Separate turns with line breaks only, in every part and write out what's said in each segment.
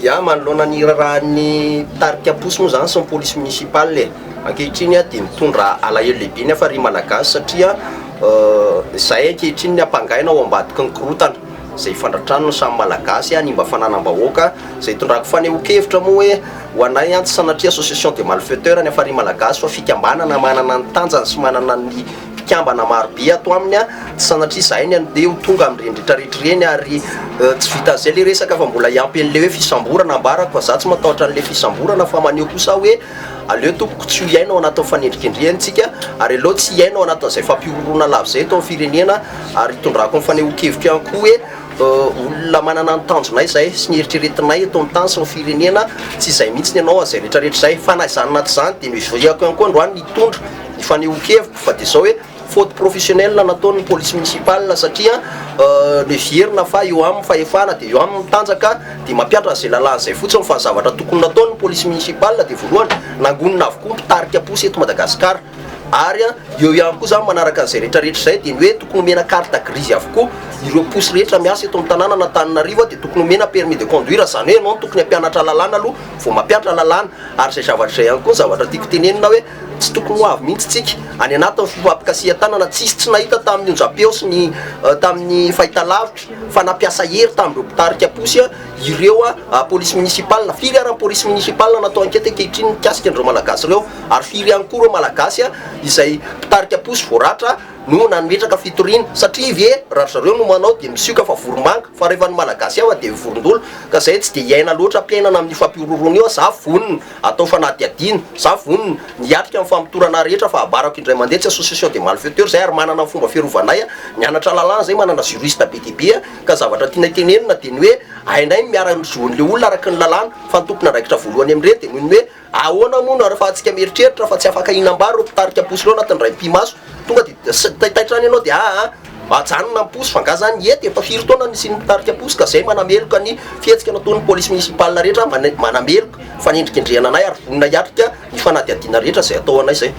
Ya manoloana ny rahan'ny tarika posy moa zany sy ny police municipale ankehitriny dia mitondra alahelo lehibe ny afary malagasy satria zahay ankehitriny ny ampangaina ao ambadiky ny korotana zay fandratrano samy malagasy ny mba fananam-bahoaka zay tondrako fanehoan-kevitra moa hoe ho anay tsy sanatria association de malfaiteur ny afary malagasy fa fikambanana manana ny tanjany sy manana ny pikambana marobe ato aminy tsy sanatria zahay ny andeha ho tonga amin'ireny rehetrarehetra ireny ary tsy vita an'izay le resaka fa mbola hiampy an'le hoe fisamborana ambarako fa za tsy matahotra an'le fisamborana fa maneho kosa hoe aleo tompoko tsy ho iainao anatin'ny fanendrikendrihantsika ary aleo tsy iainao anatin'izay fampiororona lavo zay eto amin'ny firenena ary tondrako amin'ny fanehoan-kevitra ihany koa hoe olona manana ny tanjonay zay sy ny eritreretinay eto amin'ny tany sy ny firenena tsy izay mihitsy ny anao azay rehetrarehetra zay fa na izany naty zany dia noivoiako ihany koa androany nitondra ny fanehoan-kevitra fa dia zao hoe faute professionnelle nataon'ny police municipale satria leverina fa eo amin'ny fahefana dia eo amin'ny mitanjaka dia mampiatra zay lalàna zay fotsiny fa ny zavatra tokony nataon'ny police municipale dia voalohany nangonina avokoa mpitarika posy eto Madagasikara ary eo ihany koa zany manaraka an'izay rehetrarehetra zay dia ny hoe tokony omena carte grise avokoa ireo posy rehetra miasa eto amin'ny tanàna na Antananarivo dia tokony omena permis de conduire zany hoe ianao tokony hampianatra lalàna aloha vao mampianatra lalàna ary zay zavatra zay ihany koa zavatra tiako tenenina hoe tsy tokony ho avy mihitsy tsika any anatin'ny fifampikasihan-tanana tsisy tsy nahita tamin'ny onjam-peo sy ny tamin'ny fahitalavitra fa nampiasa hery tamin'ireo mpitarika posy ireo police municipale firy ary police municipale natao ankety ankehitriny mikasika andreo malagasy ireo ary firy ihany koa ireo malagasy izay mpitarika posy voaratra no nanometraka fitoriana satria ve raha zareo no manao dia misioka fa voromanga fa rehefa ny malagasy aho dia vorondolo ka zay tsy dia hiaina loatra ampiainana amin'ny fampiororona eo za vonona atao fanadiadiana za vonona niatrika amin'ny fampitorana rehetra fa abarako indray mandeha tsy association de malfaiteur zay ary manana fomba fiarovanay nianatra lalàna zay manana juriste be dia be ka zavatra tiana tenenina dia ny hoe hainay miara-zoan'le olona araka ny lalàna fa ny tompona andraikitra voalohany amin'ireny dia noho ny hoe ahoana moa rehefa antsika mieritreritra fa tsy afaka inam-bary ireo mpitarika posy ireo anatin'ny ray mpimaso tonga dia taitaitra any ianao dia ajanona ny posy fanga zany ety efa firy taona ny siny mpitarika posy ka zay manameloka ny fihetsika nataon'ny police municipale rehetra manameloka fanendrikendrehana anay ary vonina hiatrika ny fanadiadiana rehetra zay atao anay zay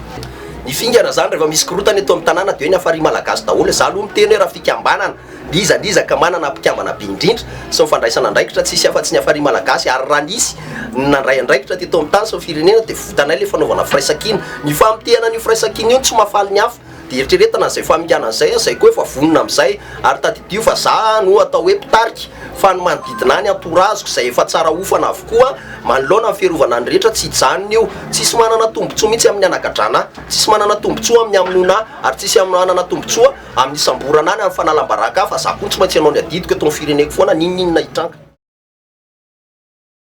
ny fingana zany rehefa misy korotana eto amin'ny tanàna dia hoe ny afary malagasy daholo za aloha miteny hoe raha fikambanana lizalizaka manana mpikambana be indrindra sy mifandraisana andraikitra tsisy afa-tsy ny afary malagasy ary raha nisy nandray andraikitra teto amin'ny tany sy ny firenena dia vitanay le fanaovana firaisakina ny famitehana ny firaisakina io tsy mahafaly ny hafa dia eritreretana an'izay famingana an'izay zay koa efa vonona amin'izay ary tadidio fa za no atao hoe mpitarika fa ny manodidina any antoraziko zay efa tsara ofana avokoa manoloana ny fierovana ny rehetra tsy hijanona io tsisy manana tombotsoa mihitsy amin'ny anagadrana tsisy manana tombotsoa amin'ny hamonona ary tsisy manana tombotsoa amin'ny isamborana any amin'ny fanalam-baraka fa za koa tsy maintsy ianao ny adidiko eto amin'ny fireneko foana ninninona hitranga